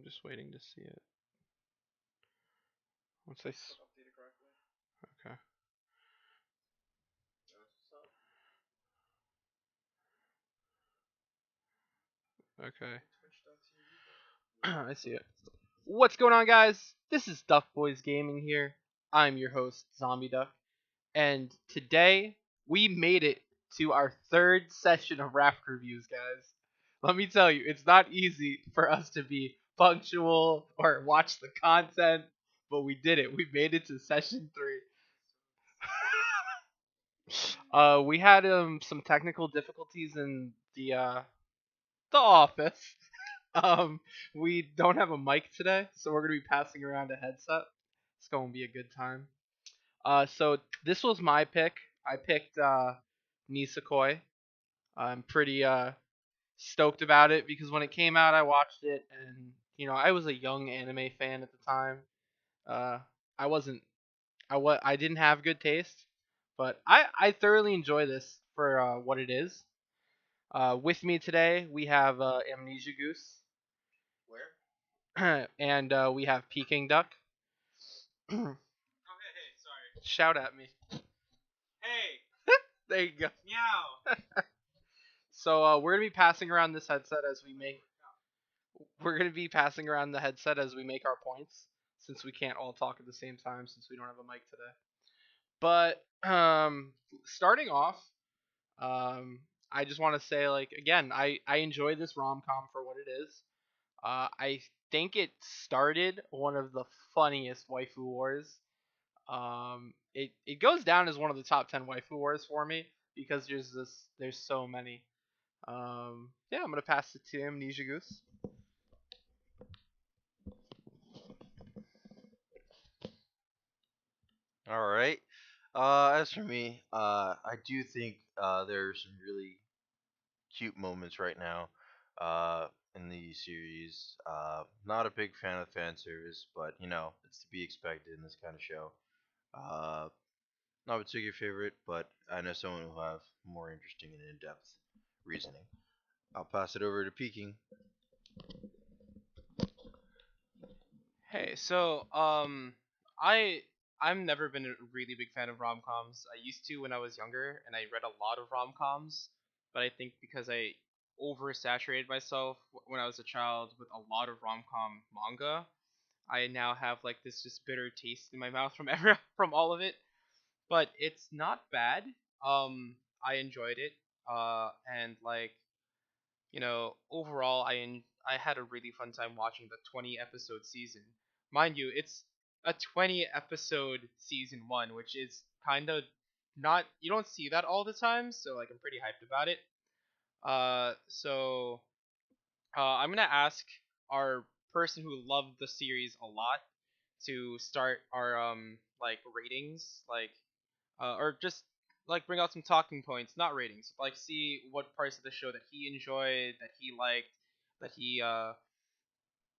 just waiting to see it. Once I s- okay. Okay. I see it. What's going on, guys? This is Duck Boys Gaming here. I'm your host, Zombie Duck, and today we made it to our third session of Raft reviews, guys. Let me tell you, it's not easy for us to be punctual or watch the content, but we did it. We made it to session three. We had some technical difficulties in the office. Um, we don't have a mic today, so we're gonna be passing around a headset. It's gonna be a good time. So this was my pick. I picked Nisekoi. I'm pretty stoked about it because when it came out, I watched it, and I was a young anime fan at the time. Uh, I wasn't, I didn't have good taste, but I thoroughly enjoy this for what it is. With me today, we have Amnesia Goose. And we have Peking Duck. Shout at me. There you go. So we're gonna be passing around this headset as we make. We're gonna be passing around the headset as we make our points, since we can't all talk at the same time since we don't have a mic today. But starting off, um, I just want to say like again, I enjoy this rom com for what it is. I think it started one of the funniest waifu wars. It goes down as one of the top 10 waifu wars for me because there's so many. Yeah, I'm gonna pass it to Amnesia Goose. All right. As for me, I do think there are some really cute moments right now in the series. Not a big fan of fan service, but it's to be expected in this kind of show. Uh, Not a particular favorite, but I know someone who will have more interesting and in-depth reasoning. I'll pass it over to Peking. Hey, so I I'm never been a really big fan of rom-coms. I used to when I was younger, and I read a lot of rom-coms, but I think because I oversaturated myself when I was a child with a lot of rom-com manga, I now have like this just bitter taste in my mouth from from all of it. But it's not bad. I enjoyed it. And like overall, I had a really fun time watching the 20 episode season. Mind you, it's a 20 episode season one, which is kind of not you don't see that all the time, so like I'm pretty hyped about it. I'm gonna ask our person who loved the series a lot to start our like ratings, like or just like bring out some talking points, not ratings, like see what parts of the show that he enjoyed, that he liked, that he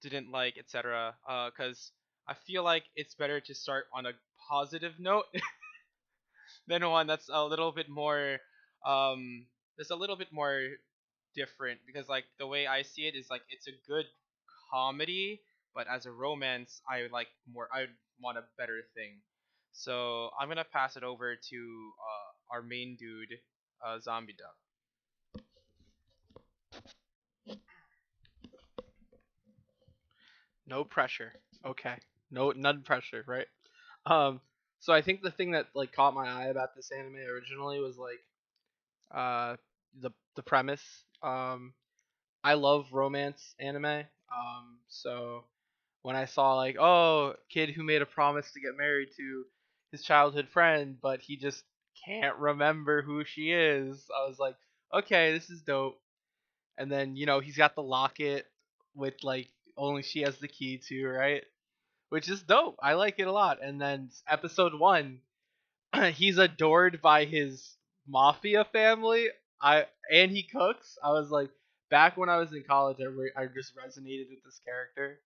didn't like, etc. Because I feel like it's better to start on a positive note than one that's a little bit more um that's a little bit more different, because like the way I see it is like it's a good comedy, but as a romance I want a better thing. So I'm gonna pass it over to our main dude, Zombie Duck. No pressure. Okay. No none pressure, right? Um, so I think the thing that like caught my eye about this anime originally was like uh the premise. I love romance anime. So when I saw like, oh, kid who made a promise to get married to his childhood friend, but he just can't remember who she is, I was like, okay, this is dope. And then he's got the locket with like only she has the key to, right? Which is dope. I like it a lot. And then episode one, he's adored by his mafia family. And he cooks. I was like, back when I was in college, I just resonated with this character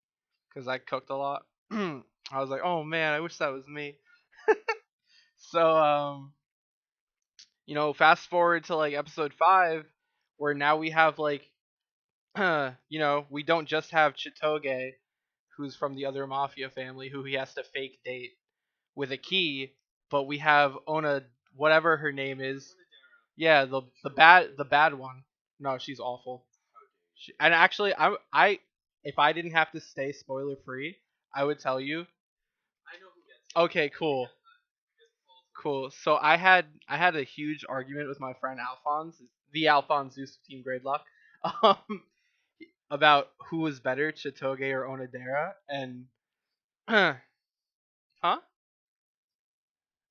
because I cooked a lot. I was like, oh man, I wish that was me. So fast forward to like episode five, where now we have like, we don't just have Chitoge. who's from the other mafia family, who he has to fake date with a key. But we have Ona, whatever her name is. Yeah, the bad one. No, she's awful. And actually, I if I didn't have to stay spoiler free, I would tell you. Okay, cool. Cool. So I had a huge argument with my friend Alphonse, the Alphonse Zeus of Team Grade Luck, um, about who was better, Chitoge or Onodera, and huh?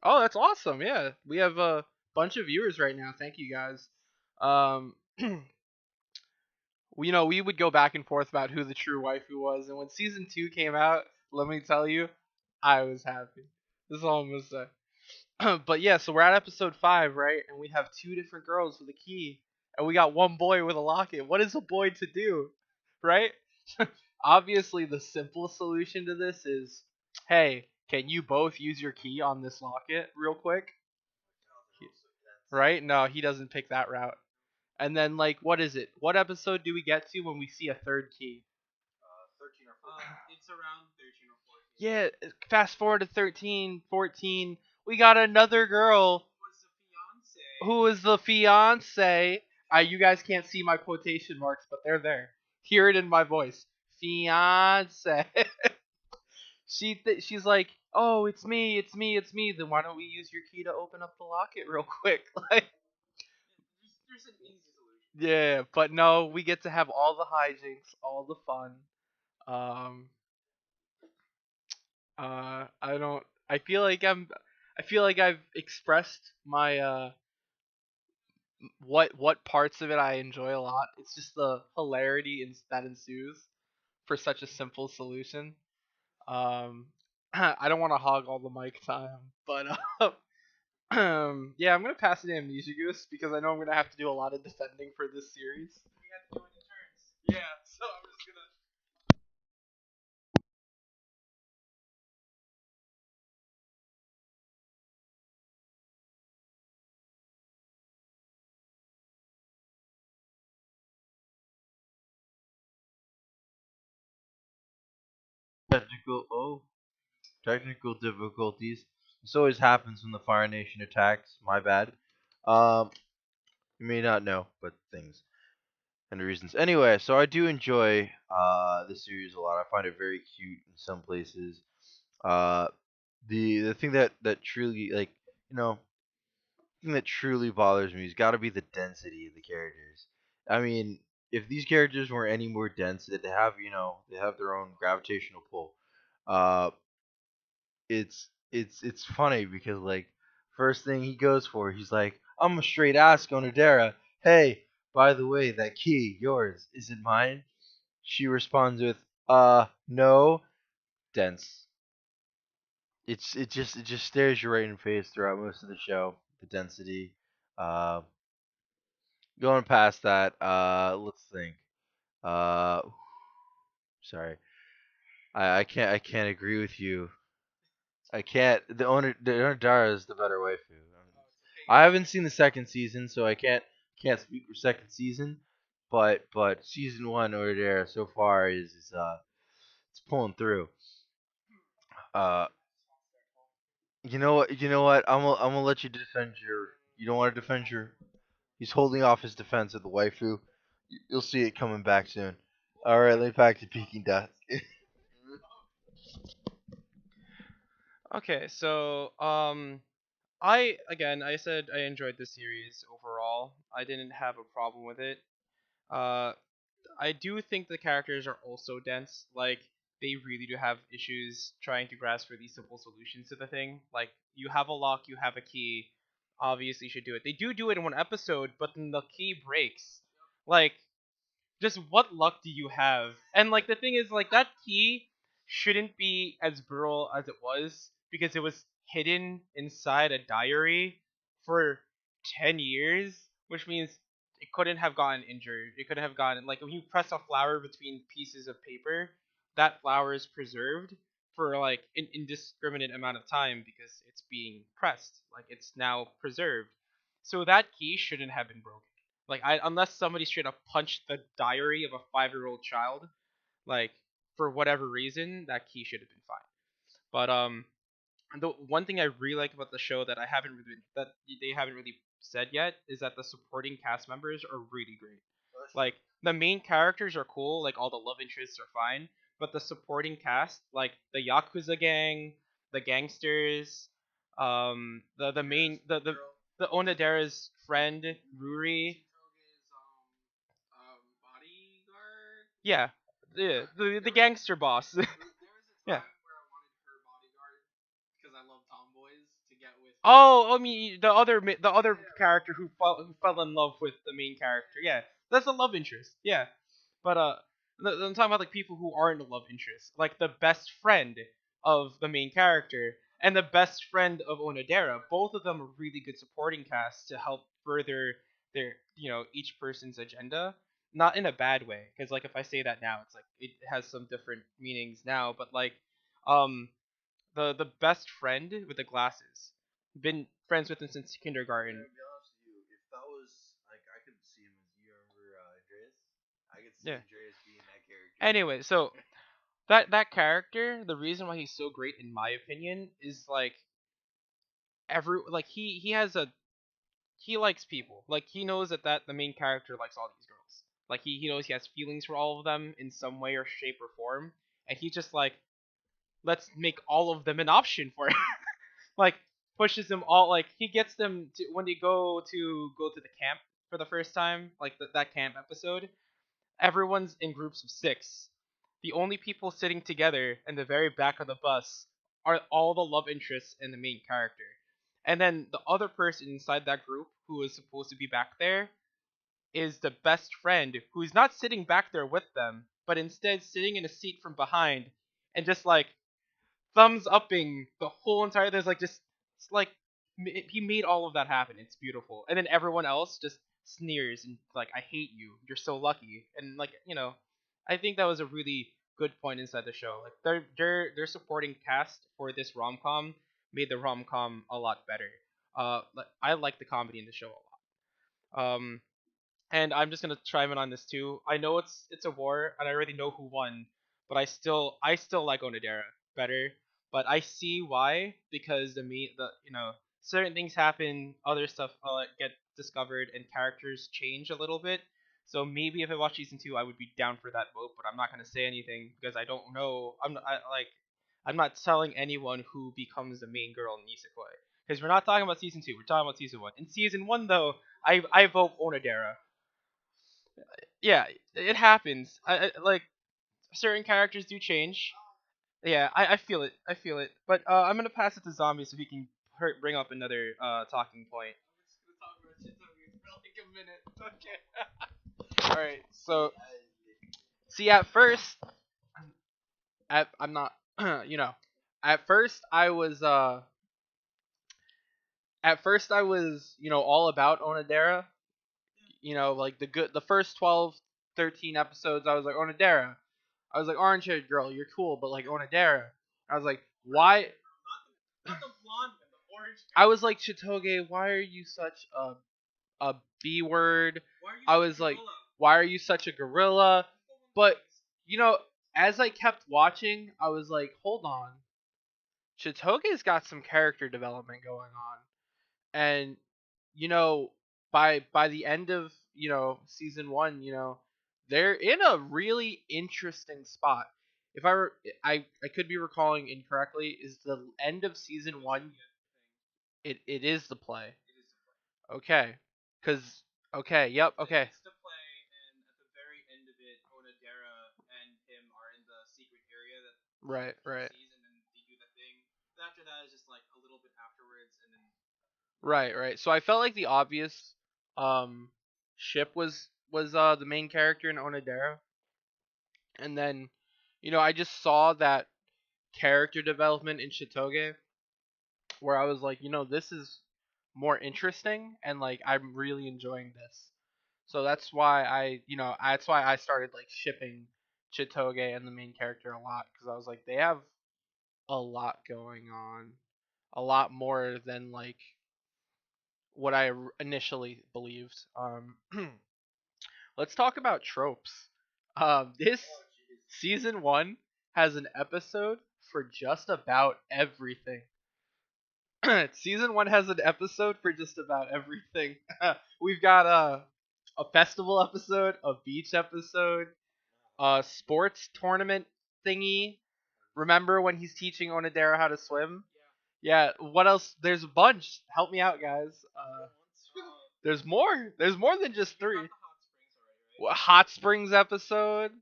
Oh, that's awesome. Yeah, we have a bunch of viewers right now. Thank you guys. Um, we would go back and forth about who the true waifu was, and when season 2 came out, let me tell you, I was happy. This is all I'm gonna say. But yeah, so we're at episode 5, right? And we have 2 different girls with a key, and we got one boy with a locket. What is a boy to do, right? Obviously, the simple solution to this is, hey, can you both use your key on this locket real quick? Right? No, he doesn't pick that route. And then, like, what is it? What episode do we get to when we see a third key? 13 or It's around 13 or 14. Yeah, fast forward to 13, 14. We got another girl who is the fiance. You guys can't see my quotation marks, but they're there. Hear it in my voice. Fiance. She's like, oh, it's me, it's me, it's me. Then why don't we use your key to open up the locket real quick? Like, There's an easy solution. yeah, but no, we get to have all the hijinks, all the fun. Um, I don't. I feel like I've expressed my what parts of it I enjoy a lot. It's just the hilarity that ensues for such a simple solution. I don't want to hog all the mic time, but yeah, I'm gonna pass it to Amnesia Goose because I know I'm gonna have to do a lot of defending for this series. We have to do it in turns. Yeah, so I'm just gonna. technical oh technical difficulties. This always happens when the Fire Nation attacks. My bad. Um, you may not know, but things and reasons. Anyway, so I do enjoy this series a lot. I find it very cute in some places. Uh, the thing that truly you know thing that truly bothers me has got to be the density of the characters. I mean, if these characters were any more dense, that they have their own gravitational pull. Uh, it's funny because like first thing he goes for, he's like, I'm a straight ass Gonadera. Hey, by the way, that key, yours, is it mine? She responds with, no, dense. It just stares you right in the face throughout most of the show. The density. Uh, Going past that, let's think. Uh, Sorry, I can't agree with you. I can't. The owner Dara is the better waifu. I haven't seen the second season, so I can't speak for second season. But season one Owner so far is it's pulling through. Uh, you know what? I'm gonna let you defend your. You don't want to defend your. He's holding off his defense of the waifu. You'll see it coming back soon. All right, let me back to Peking Dot. Okay, so I said I enjoyed the series overall. I didn't have a problem with it. Uh, I do think the characters are also dense. Like they really do have issues trying to grasp for these simple solutions to the thing. Like you have a lock, you have a key. Obviously, you should do it. They do it in one episode, but then the key breaks. Like just what luck do you have? And like the thing is, like that key shouldn't be as brutal as it was because it was hidden inside a diary for 10 years, which means it couldn't have gotten injured. It could have gotten like when you press a flower between pieces of paper, that flower is preserved for like an indiscriminate amount of time because it's being pressed. Like it's now preserved. So that key shouldn't have been broken. Like I unless somebody straight up punched the diary of a 5-year-old child, like for whatever reason, that key should have been fine. But the one thing I really like about the show that I haven't really that they haven't really said yet is that the supporting cast members are really great. Like the main characters are cool, like all the love interests are fine, but the supporting cast, like the yakuza gang, the gangsters, the main the Onodera's friend Ruri, Bodyguard. yeah, the gangster boss, There was a yeah. time where I wanted her bodyguard because I love tomboys to get with. Oh, I mean the other character who fell in love with the main character. Yeah, that's a love interest. Yeah, but I'm talking about like people who aren't a love interest, like the best friend of the main character and the best friend of Onodera. Both of them are really good supporting casts to help further their each person's agenda. Not in a bad way, because like if I say that now, it's like it has some different meanings now. But like, um, the best friend with the glasses. Been friends with him since kindergarten. To be honest with you, if that was like I could see him as you remember Andreas, I could see Yeah. Andreas being that character. Anyway, so that character, the reason why he's so great in my opinion is like he has a he likes people. Like he knows that the main character likes all these girls. Like he knows he has feelings for all of them in some way or shape or form, and he just like let's make all of them an option for him. Like pushes them all, like he gets them to when they go to the camp for the first time, like that camp episode. Everyone's in groups of 6. The only people sitting together in the very back of the bus are all the love interests in the main character. And then the other person inside that group who is supposed to be back there is the best friend who's not sitting back there with them, but instead sitting in a seat from behind and just like thumbs upping the whole entire. There's like just it's like he made all of that happen. It's beautiful, and then everyone else just sneers and like, "I hate you. You're so lucky." And like I think that was a really good point inside the show. Like their supporting cast for this rom com made the rom com a lot better. I like the comedy in the show a lot. And I'm just gonna chime in on this too. I know it's a war, and I already know who won, but I still like Onodera better. But I see why, because the certain things happen, other stuff get discovered, and characters change a little bit. So maybe if I watch season 2, I would be down for that vote. But I'm not gonna say anything because I don't know. I'm not telling anyone who becomes the main girl in Nisekoi. Because we're not talking about season 2, we're talking about season 1. In season 1 though, I vote Onodera. Yeah, it happens. Like certain characters do change. Yeah, I feel it. I feel it. But I'm gonna pass it to Zombie so he can bring up another talking point. I'm just gonna talk about shit for like a minute. Okay. All right. So see, I'm not. At first I was all about Onodera. Like the first 12, 13 episodes, I was like Onodera. I was like orange haired girl, you're cool, but like Onodera. I was like, why? Not the blonde and the orange. I was like Chitoge, why are you such a B word? I was like, why are you such a gorilla? But you know, as I kept watching, I was like, hold on, Chitoge's got some character development going on, and you know, by the end of season 1, they're in a really interesting spot. If I could be recalling incorrectly, is the end of season 1? It is the play. Okay, because okay, yep, okay, It's the play, and at the very end of it, Onodera and him are in the secret area that right, right, sees, and then they do the thing. But after that is just like a little bit afterwards, and then right, right. So I felt like the obvious um ship was the main character in Onodera, and then I just saw that character development in Shitoge where I was like, this is more interesting and like I'm really enjoying this. So that's why I started like shipping Chitoge and the main character a lot because I was like they have a lot going on, a lot more than like what I initially believed. Let's talk about tropes. This season 1 has an episode for just about everything. Season 1 has an episode for just about everything. We've got a festival episode, a beach episode, a sports tournament thingy. Remember when he's teaching Onodera how to swim? Yeah. What else? There's a bunch. Help me out, guys. There's more. There's more than just three. Hot Springs episode.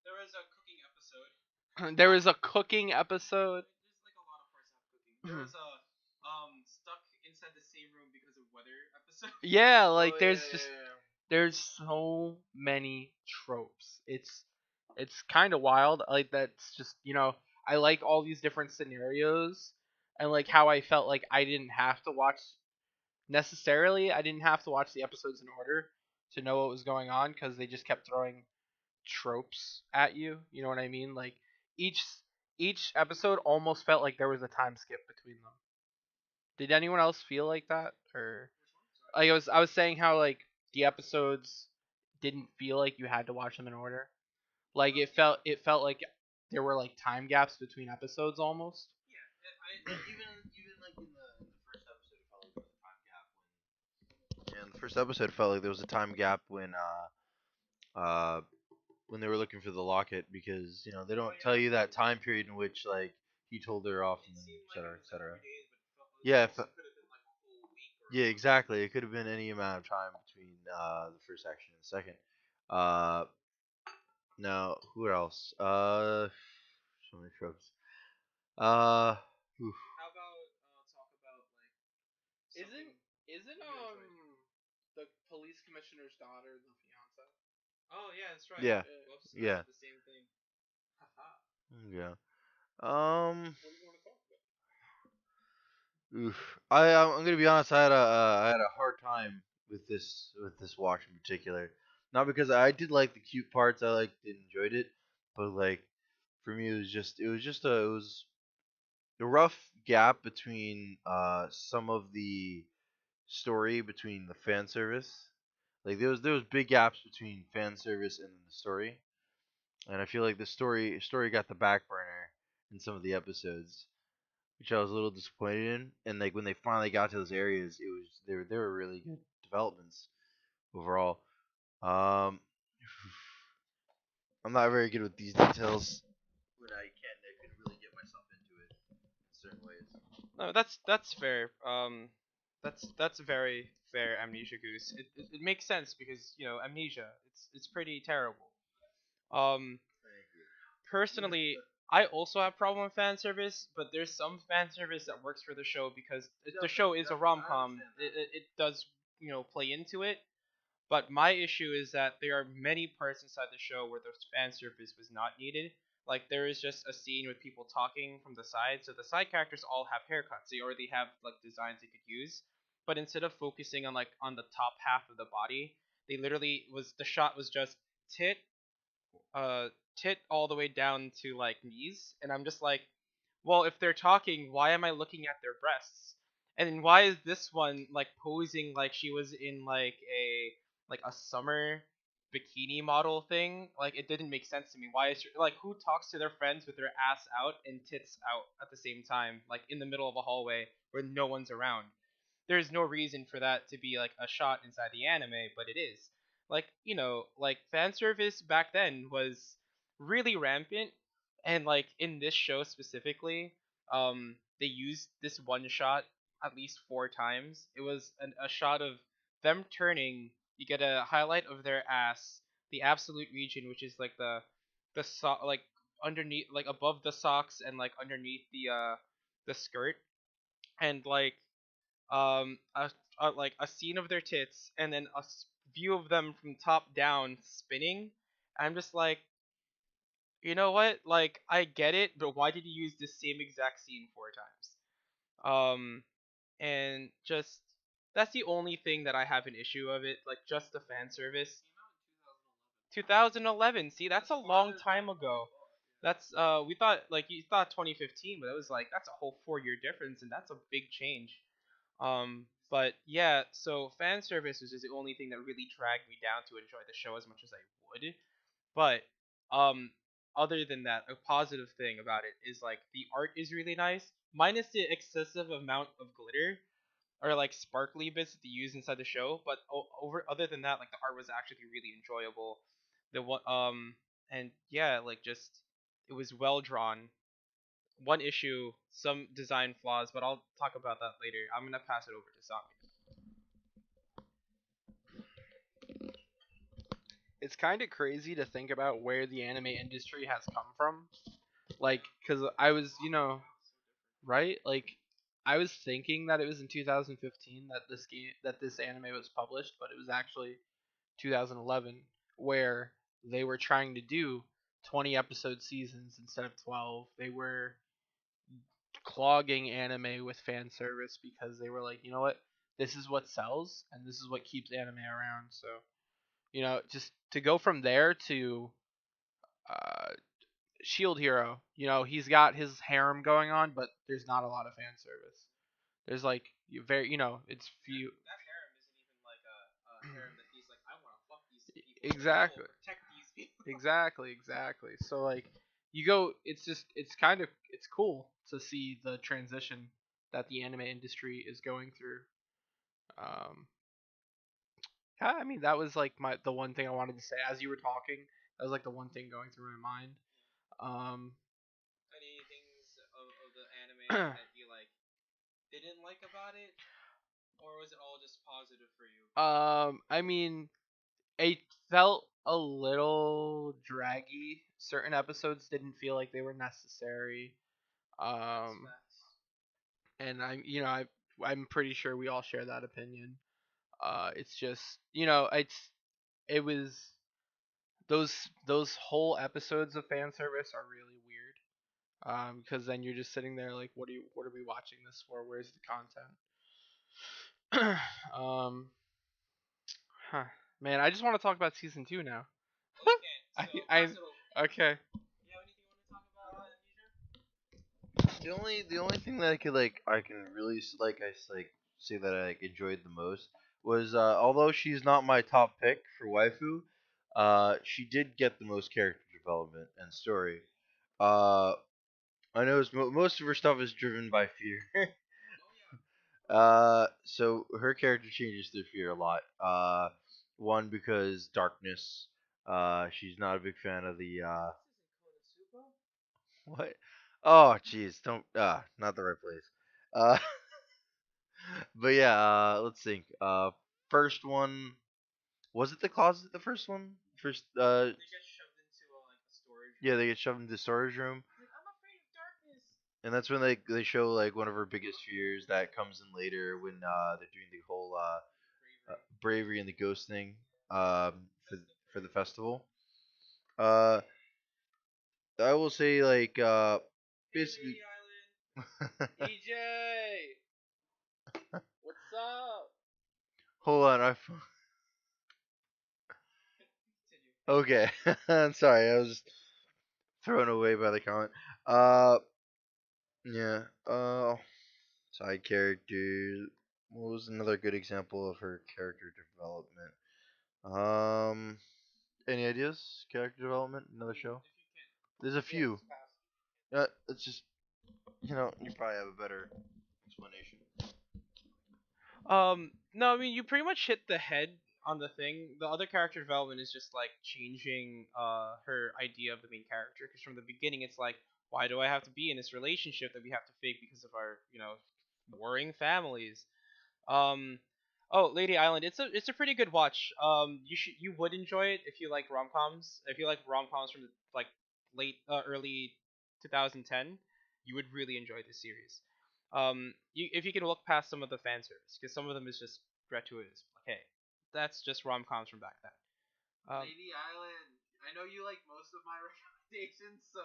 There was a cooking episode. was a cooking episode. There's like a lot of parts of cooking. There was a stuck inside the same room because of weather episode. Yeah, Oh, like yeah, there's yeah, just yeah. there's so many tropes. It's kind of wild. Like that's just I like all these different scenarios and like how I felt like I didn't have to watch necessarily. I didn't have to watch the episodes in order to know what was going on because they just kept throwing tropes at you. You know what I mean? Like each each episode almost felt like there was a time skip between them. Did anyone else feel like that or like I was saying how like the episodes didn't feel like you had to watch them in order. Like it felt like there were like time gaps between episodes almost. Even like in the first episode, it felt like there was a time gap when. Yeah, in the first episode, it felt like there was a time gap when they were looking for the locket because they don't tell you that time period in which like he told her off and etc. etc. Yeah, yeah, exactly. It could have been any amount of time between the first action and the second. Uh, now who else? So many tropes. Uh, oof. How about talk about like Isn't something isn't you enjoyed? the police commissioner's daughter the fiance? Oh yeah, that's right. Yeah, Both yeah, said the same thing. Haha. yeah. Um, What do you want to talk about? oof. I'm gonna be honest. I had a hard time with this watch in particular. Not because I did like the cute parts. I like enjoyed it, but like for me it was the rough gap between some of the story between the fan service. Like there was big gaps between fan service and the story, and I feel like the story got the back burner in some of the episodes, which I was a little disappointed in. And like when they finally got to those areas, they were really good developments overall. Um, I'm not very good with these details, but I could really get myself into it in certain ways. No, that's fair. That's very fair, Amnesia Goose. It makes sense because amnesia. It's pretty terrible. Um, Thank you. Personally, I also have problem with fan service, but there's some fan service that works for the show because the show is a rom com. It does play into it. But my issue is that there are many parts inside the show where the fan service was not needed. Like there is just a scene with people talking from the side, so the side characters all have haircuts. They already have like designs they could use. But instead of focusing on like on the top half of the body, they literally was the shot was just tit, uh, tit all the way down to like knees, and I'm just like, well, if they're talking, why am I looking at their breasts? And then why is this one like posing like she was in like a summer bikini model thing? Like it didn't make sense to me. Why is she, like who talks to their friends with their ass out and tits out at the same time, like in the middle of a hallway where no one's around? There's no reason for that to be like a shot inside the anime, but it is. Like, like fan service back then was really rampant, and like in this show specifically, they used this one shot at least 4 times. It was a shot of them turning. You get a highlight of their ass, the absolute region, which is like like underneath, like above the socks and like underneath the skirt, and like like a scene of their tits and then view of them from top down spinning. I'm just like, you know what? Like I get it, but why did you use the same exact scene 4 times? And just that's the only thing that I have an issue of it. Like just the fan service. 2011. See, that's a long time ago. That's we thought like you thought 2015, but it was like that's a whole 4 year difference, and that's a big change. But yeah, so fan service was just the only thing that really dragged me down to enjoy the show as much as I would. But um, other than that, a positive thing about it is like the art is really nice, minus the excessive amount of glitter or like sparkly bits that they use inside the show. But over other than that, like the art was actually really enjoyable. The one and yeah, like just it was well drawn. One issue, some design flaws, but I'll talk about that later. I'm gonna pass it over to Sami. It's kind of crazy to think about where the anime industry has come from. Like, cause I was, right? Like, I was thinking that it was in 2015 that this anime was published, but it was actually 2011, where they were trying to do 20 episode seasons instead of 12. They were clogging anime with fan service because they were like, you know what, this is what sells and this is what keeps anime around. So just to go from there to uh, Shield Hero, he's got his harem going on, but there's not a lot of fan service. There's like it's few. That harem isn't even like a harem that he's like, I want to fuck these people. Exactly. I will protect these people. Exactly. So like you go, it's cool to see the transition that the anime industry is going through. Um, yeah, I mean that was like the one thing I wanted to say as you were talking. That was like the one thing going through my mind. Um, Any things of the anime that you like didn't like about it, or was it all just positive for you? I mean, it felt a little draggy. Certain episodes didn't feel like they were necessary. Um, and I'm pretty sure we all share that opinion. It's just it was those whole episodes of fan service are really weird. Because then you're just sitting there like, what are we watching this for? Where's the content? Huh. Man, I just want to talk about season 2 now. Okay, so I pass it over. okay. You have anything you want to talk about, The only thing that I can really say that I enjoyed the most was although she's not my top pick for waifu, she did get the most character development and story. Uh, I know most of her stuff is driven by fear. So her character changes through fear a lot. One because darkness. She's not a big fan of the what? Oh, jeez, don't not the right place. Uh, but yeah, let's think. First one was it the closet? The first one, first. They get shoved into like a storage Yeah, room. they get shoved into the storage room, Like, I'm afraid of darkness. and that's when they show like one of her biggest fears that comes in later when they're doing the whole bravery and the ghost thing for the festival. Uh, I will say Hey, basically. Lady Island. EJ, what's up? Hold on, Continue. okay. I'm sorry, I was just thrown away by the comment. Uh, yeah. Side characters. What was another good example of her character development? Um, any ideas? Character development? Another show? If you can. There's a Yeah, few. just pass. It's just you probably have a better explanation. No, I mean you pretty much hit the head on the thing. The other character development is just like changing her idea of the main character because from the beginning it's like why do I have to be in this relationship that we have to fake because of our warring families. Um, oh, Lady Island, it's a pretty good watch. You would enjoy it if you like rom coms. If you like rom coms from the, like late early 2010, you would really enjoy this series. If you can look past some of the fan service, because some of them is just gratuitous. Like, hey, that's just rom coms from back then. Lady Island. I know you like most of my recommendations, so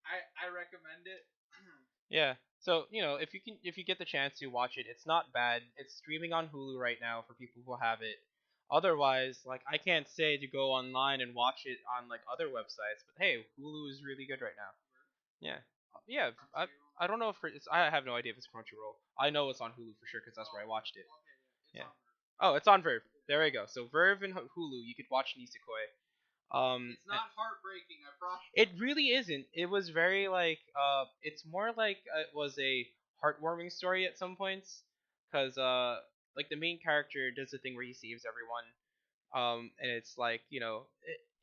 I recommend it. Yeah. So if you get the chance to watch it, it's not bad. It's streaming on Hulu right now for people who have it. Otherwise, like I can't say to go online and watch it on like other websites, but hey, Hulu is really good right now. Yeah. Yeah. I don't know if it's I have no idea if it's Crunchyroll. I know it's on Hulu for sure because that's where I watched it. Yeah. Oh, it's on Verve. There we go. So Verve and Hulu, you could watch Nisekoi. Um, It's not heartbreaking, I promise. it really isn't. It was very like it's more like it was a heartwarming story at some points, cause like the main character does the thing where he saves everyone. And it's like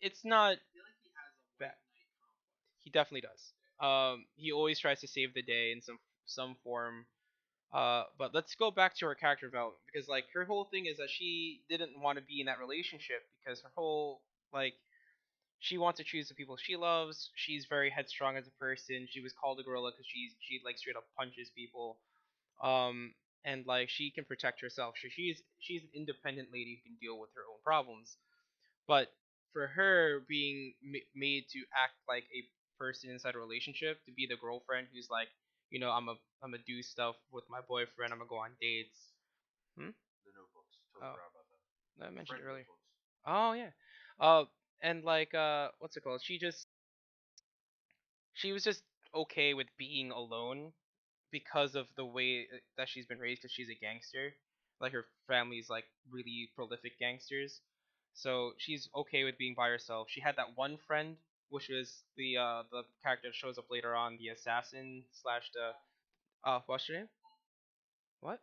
it's not I feel like he has a bad. white knight complex. He definitely does. He always tries to save the day in some form. But let's go back to her character development because like her whole thing is that she didn't want to be in that relationship because her whole like she wants to choose the people she loves. She's very headstrong as a person. She was called a gorilla because she like straight up punches people. Um, and like she can protect herself. She's an independent lady who can deal with her own problems. But for her being made to act like a person inside a relationship, to be the girlfriend who's like, I'm a do stuff with my boyfriend. I'm gonna go on dates. Hmm? The notebooks. Totally Oh, forgot about I that. mentioned Friend earlier. notebooks. Oh yeah. Uh, and like what's it called? She was just okay with being alone because of the way that she's been raised because she's a gangster. Like her family's like really prolific gangsters. So she's okay with being by herself. She had that one friend, which was the character that shows up later on, the assassin slash the what's her name? What?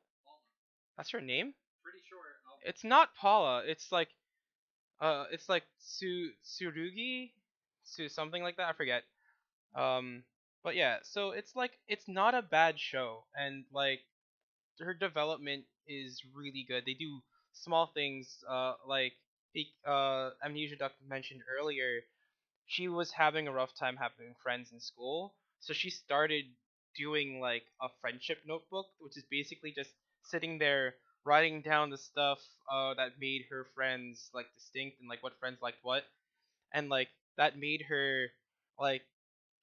That's her name? Pretty sure. It's not Paula. It's like Tsurugi, something like that. I forget. Um, but yeah, so it's like it's not a bad show, and like her development is really good. They do small things, like Amnesia Duck mentioned earlier. She was having a rough time having friends in school, so she started doing like a friendship notebook, which is basically just sitting there writing down the stuff that made her friends like distinct and like what friends liked what, and like that made her like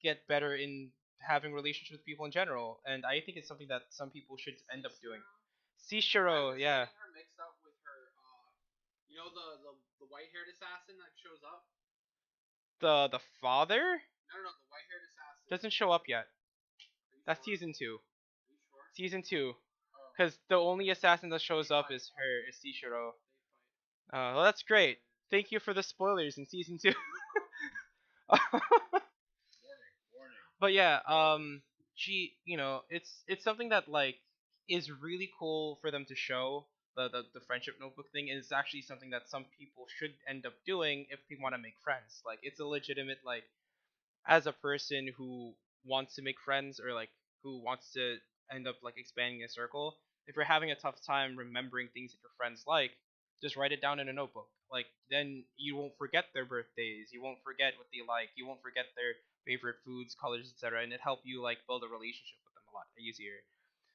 get better in having relationships with people in general. And I think it's something that some people should end up doing. I Sishiro, was yeah, getting her mixed up with her. The white haired assassin that shows up. the father No, the white haired assassin. doesn't show up yet. Are you That's sure? season two. Are you sure? Season two, Oh, because the only assassin that shows they up fight. is her, is Sishiro. They fight. Well, that's great. Thank you for the spoilers in season two. No problem. Warning. Warning. But yeah, it's something that like is really cool for them to show the friendship notebook thing, and it's actually something that some people should end up doing if they want to make friends. Like it's a legitimate like as a person who wants to make friends or like who wants to end up like expanding a circle, if you're having a tough time remembering things that your friends like, just write it down in a notebook. Like then you won't forget their birthdays, you won't forget what they like, you won't forget their favorite foods, colors, etc. And it help you like build a relationship with them a lot easier.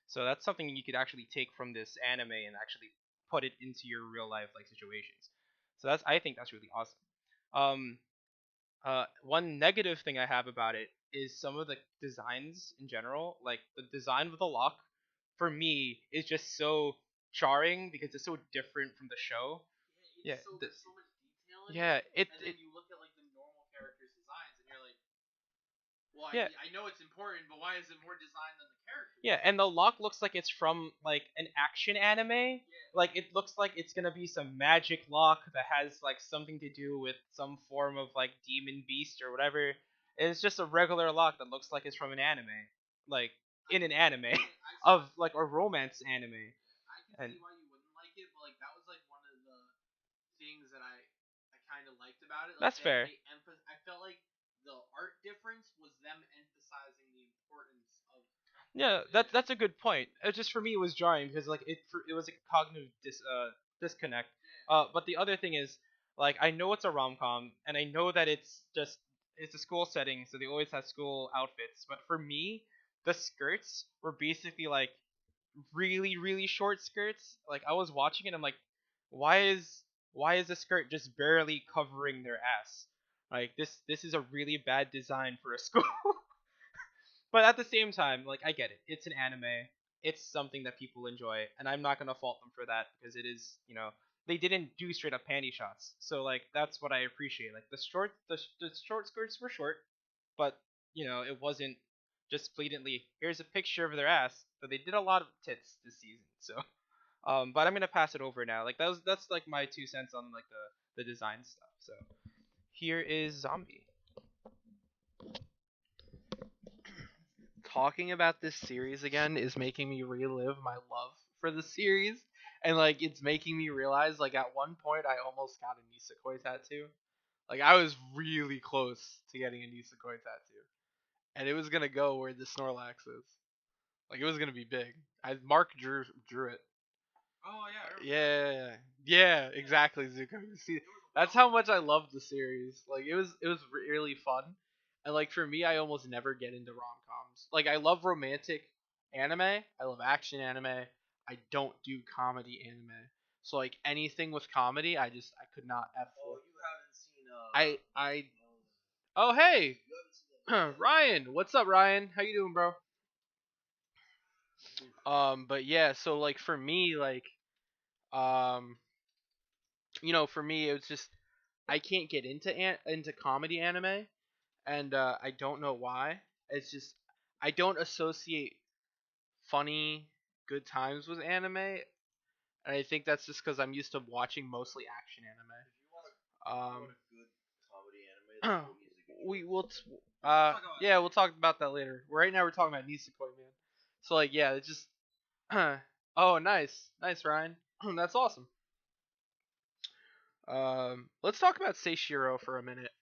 So that's something you could actually take from this anime and actually put it into your real life like situations. So that's I think that's really awesome. Um, one negative thing I have about it is some of the designs in general. Like the design of the lock, for me, is just so jarring because it's so different from the show. Yeah, There's so much detail in yeah, it, and then you look at like the normal characters' designs, and you're like, well, yeah, I know it's important, but why is it more designed than the characters? yeah, and the lock looks like it's from like an action anime. Yeah. Like it looks like it's gonna be some magic lock that has like something to do with some form of like demon beast or whatever. And it's just a regular lock that looks like it's from an anime, like in an anime of like a romance anime. I can And see why you wouldn't like it, but like that was like one of the things that I kind of liked about it. Like that's fair. I felt like the art difference was them emphasizing the importance of. Yeah, that's a good point. Just for me, it was jarring because like it was like a cognitive disconnect. But the other thing is like I know it's a rom com and I know that it's a school setting, so they always have school outfits. But for me, the skirts were basically like really short skirts. Like I was watching it, I'm like, why is why is the skirt just barely covering their ass? Like this is a really bad design for a school. But at the same time, like I get it. It's an anime. It's something that people enjoy, and I'm not gonna fault them for that because it is, they didn't do straight up panty shots. So like that's what I appreciate. Like the short skirts were short, but it wasn't just blatantly here's a picture of their ass. But they did a lot of tits this season. So but I'm gonna pass it over now. Like that's like my 2 cents on like the design stuff. So here is Zombie. Talking about this series again is making me relive my love for the series, and like it's making me realize like at one point I almost got a Nisekoi tattoo. Like I was really close to getting a Nisekoi tattoo, and it was gonna go where the Snorlax is. Like it was gonna be big. I Mark drew it. Oh yeah, I remember. Yeah, yeah, exactly, Zuko. See, that's how much I love the series. Like it was really fun, and like for me, I almost never get into rom coms. Like I love romantic anime, I love action anime. I don't do comedy anime. So like anything with comedy, I could not f with. I oh hey Ryan, what's up Ryan? How you doing, bro? But yeah, so like for me, like um, for me it was just I can't get into comedy anime, and I don't know why. It's just I don't associate funny good times with anime, and I think that's just because I'm used to watching mostly action anime. We will yeah, we'll talk about that later. Right now we're talking about Nisekoi, man. So like yeah, it's just oh nice Ryan, that's awesome. Let's talk about Seishiro for a minute.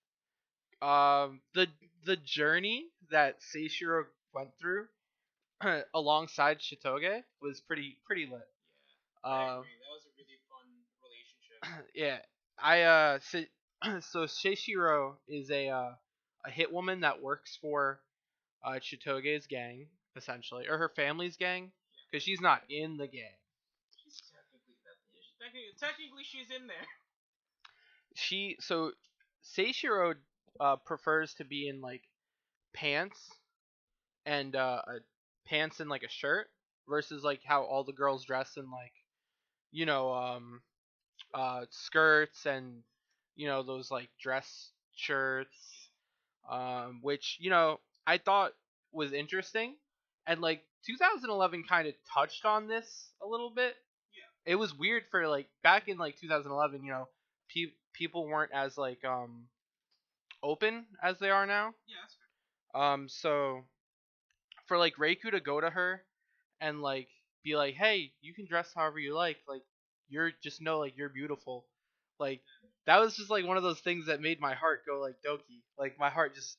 The journey that Seishiro went through alongside Shitoge was pretty lit. I Um, agree. That was a really fun relationship. yeah, so Seishiro is a hit woman that works for Shitoge's gang essentially, or her family's gang, because she's not in the gang. She's technically that. Technically, she's in there. So Seishiro prefers to be in like pants and pants and like a shirt versus like how all the girls dress in like you know skirts and those like dress shirts, which I thought was interesting, and like 2011 kind of touched on this a little bit. It was weird for like back in like 2011, people weren't as like open as they are now. Yeah, that's fair. So for like Reiku to go to her and like be like, "Hey, you can dress however you like you're just know like you're beautiful." Like that was just like one of those things that made my heart go like doki. Like my heart just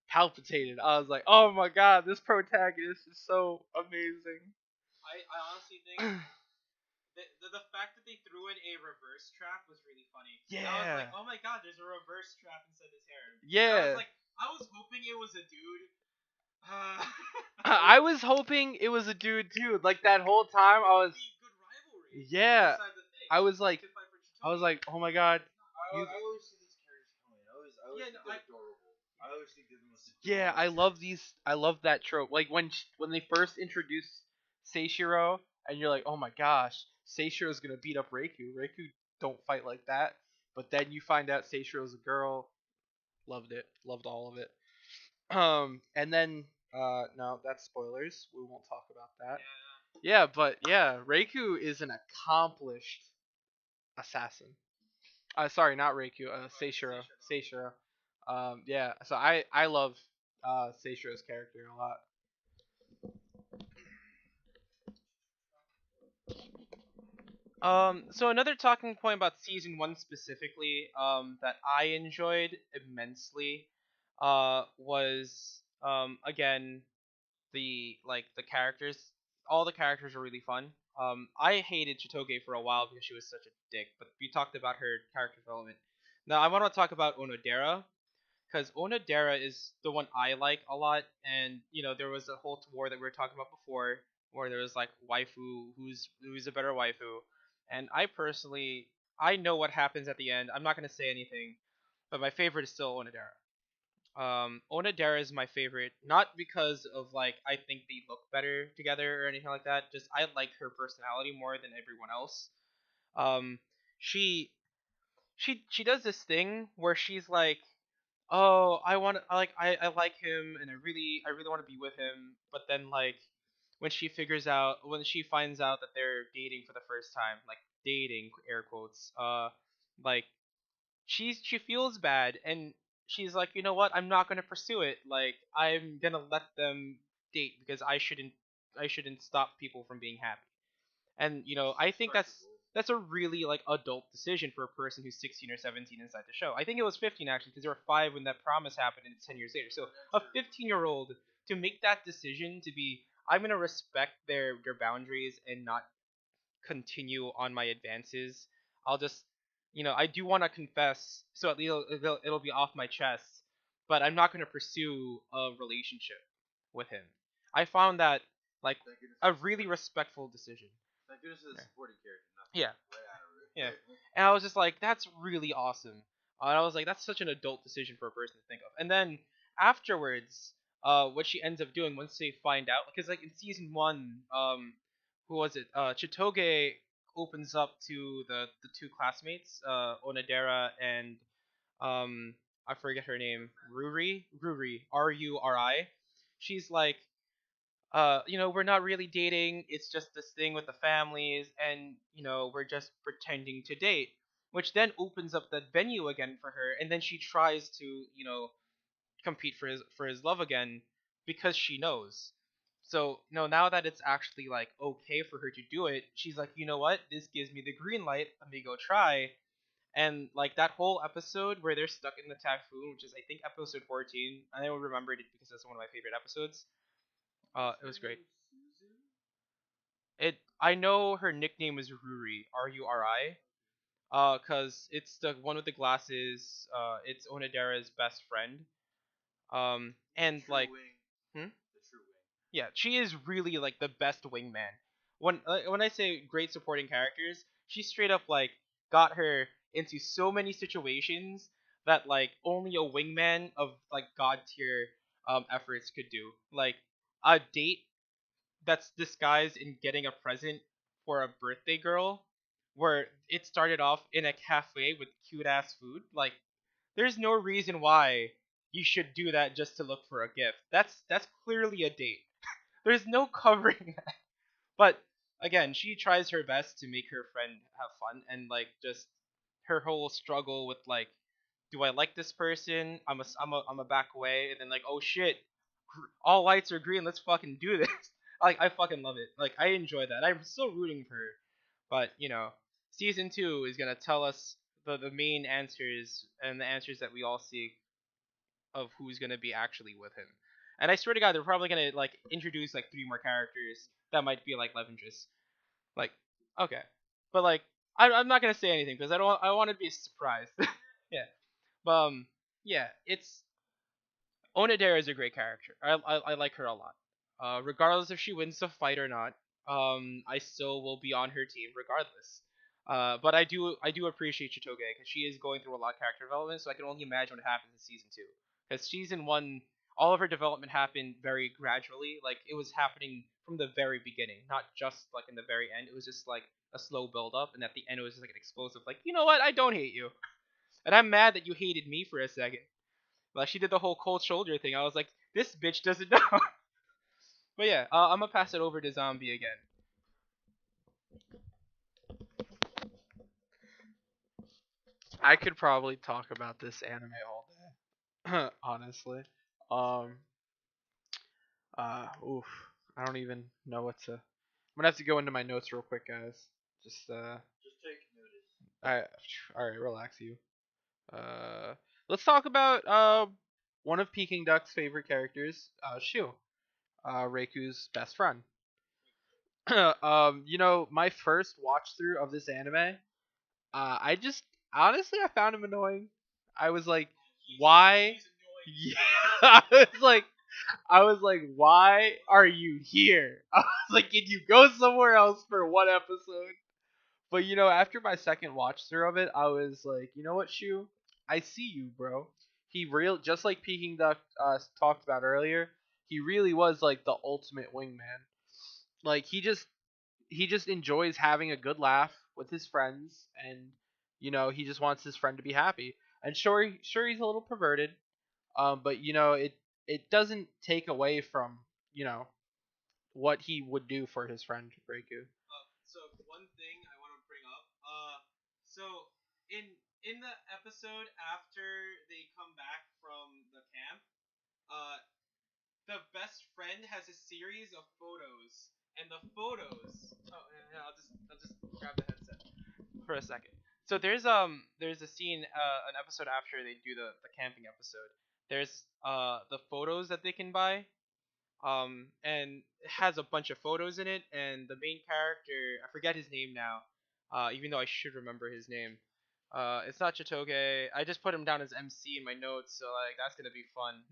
palpitated. I was like, "Oh my god, this protagonist is so amazing." I honestly think the fact that they threw in a reverse trap was really funny. I was Yeah. like, oh my god, there's a reverse trap inside his hair. Yeah. I was hoping it was a dude. Uh, I was hoping it was a dude too. Like that whole time I was good rivalry. yeah. Inside the thing. I was like To fight for I was Chitoge. like, "Oh my god." I always see these characters coming. I always Yeah, think no, they're adorable. I always think they're the most Yeah, adorable I love these. I love that trope. Like when they first introduced Seishiro, and you're like, oh my gosh, Seishiro's gonna beat up Reiku. Reiku don't fight like that. But then you find out Seishiro's a girl. Loved it. Loved all of it. And then no, that's spoilers. We won't talk about that. Yeah, but yeah, Reiku is an accomplished assassin. Sorry, not Reiku. Seishiro. Seishiro. Yeah. So I love Seishiro's character a lot. So another talking point about season one specifically, that I enjoyed immensely, was again the characters. All the characters are really fun. I hated Chitoge for a while because she was such a dick, but we talked about her character development. Now I want to talk about Onodera, because Onodera is the one I like a lot, and there was a whole war that we were talking about before, where there was like waifu, who's a better waifu, and I know what happens at the end. I'm not gonna say anything, but my favorite is still Onodera. Onodera is my favorite, not because of like I think they look better together or anything like that. Just I like her personality more than everyone else. Um, she she does this thing where she's like, oh, I like him and I really want to be with him, but then like when she finds out that they're dating for the first time, like dating air quotes, like she feels bad, and she's like, you know what, I'm not gonna pursue it. Like, I'm gonna let them date because I shouldn't stop people from being happy. And I think that's a really like adult decision for a person who's 16 or 17 inside the show. I think it was 15 actually, because there were 5 when that promise happened, and it's 10 years later. So a 15-year-old to make that decision to be, I'm gonna respect their boundaries and not continue on my advances. I'll just, I do want to confess, so at least it'll be off my chest, but I'm not going to pursue a relationship with him. I found that like a really respectful decision. Thank goodness it's a Yeah. supporting character, not Yeah. right out of it. Yeah. And I was just like, that's really awesome. And I was like, that's such an adult decision for a person to think of. And then afterwards, what she ends up doing once they find out, because like in season 1, who was it? Chitoge opens up to the 2 classmates, Onodera and I forget her name, Ruri, Ruri. She's like, we're not really dating. It's just this thing with the families, and we're just pretending to date. Which then opens up that venue again for her, and then she tries to, compete for his love again because she knows. So, now that it's actually like okay for her to do it, she's like, you know what? This gives me the green light. Let me go try. And like that whole episode where they're stuck in the typhoon, which is I think episode 14. I don't remember it because it's one of my favorite episodes. It was great. I know her nickname is Ruri, Ruri. Cause it's the one with the glasses. It's Onodera's best friend. And like, hmm? The true wing. Yeah, she is really like the best wingman. When I say great supporting characters, she straight up like got her into so many situations that like only a wingman of like god tier efforts could do. Like a date that's disguised in getting a present for a birthday girl, where it started off in a cafe with cute ass food. Like, there's no reason why you should do that just to look for a gift. That's clearly a date. There's no covering that. But again, she tries her best to make her friend have fun, and like just her whole struggle with like, do I like this person? I'm a back away, and then like, oh shit, all lights are green. Let's fucking do this. Like, I fucking love it. Like, I enjoy that. I'm still rooting for her, but season 2 is gonna tell us the main answers, and the answers that we all seek of who's gonna be actually with him. And I swear to God, they're probably gonna like introduce like 3 more characters that might be like love interests. Like, okay, but like, I'm not gonna say anything because I want to be surprised. Yeah, but yeah, it's Onodera is a great character. I like her a lot. Regardless if she wins the fight or not, I still will be on her team regardless. But I do appreciate Chitoge because she is going through a lot of character development, so I can only imagine what happens in season 2. Because season 1, all of her development happened very gradually. Like, it was happening from the very beginning, not just like in the very end. It was just like a slow build up, and at the end it was just like an explosive. Like, you know what? I don't hate you, and I'm mad that you hated me for a second. Like, she did the whole cold shoulder thing. I was like, this bitch doesn't know. But yeah, I'm gonna pass it over to Zombie again. I could probably talk about this anime all day, honestly. Um, oof, I don't even know what to. I'm gonna have to go into my notes real quick, guys. Just Just take notice. I, all right, relax you. Uh, let's talk about one of Peking Duck's favorite characters, Shu, Reiku's best friend. My first watch through of this anime, I just honestly I found him annoying. I was like, why? Yeah, I was like, why are you here? I was like, can you go somewhere else for one episode? But after my second watch through of it, I was like, you know what, Shu? I see you, bro. He real just like Peking Duck talked about earlier. He really was like the ultimate wingman. Like he just enjoys having a good laugh with his friends, and he just wants his friend to be happy. And sure he's a little perverted, but it doesn't take away from what he would do for his friend Reiku. So one thing I want to bring up. So in in the episode after they come back from the camp, uh, the best friend has a series of photos, and the photos. Oh, yeah, I'll just grab the headset for a second. So there's a scene an episode after they do the camping episode. There's the photos that they can buy, and it has a bunch of photos in it, and the main character, I forget his name now, even though I should remember his name. It's not Chitoge. I just put him down as MC in my notes, so like that's gonna be fun.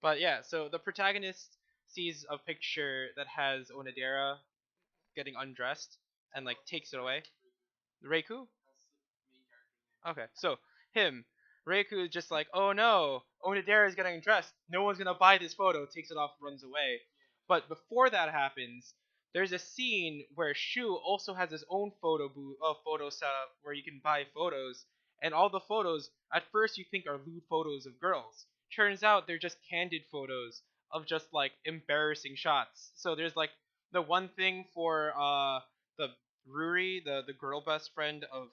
But yeah, so the protagonist sees a picture that has Onodera getting undressed and like takes it away. Reiku? Okay, so him. Reiku is just like, oh no, Onodera is getting undressed. No one's gonna buy this photo. Takes it off, runs away. But before that happens, there's a scene where Shu also has his own photo booth, photo setup where you can buy photos, and all the photos at first you think are lewd photos of girls. Turns out they're just candid photos of just like embarrassing shots. So there's like the one thing for the Ruri, the girl best friend of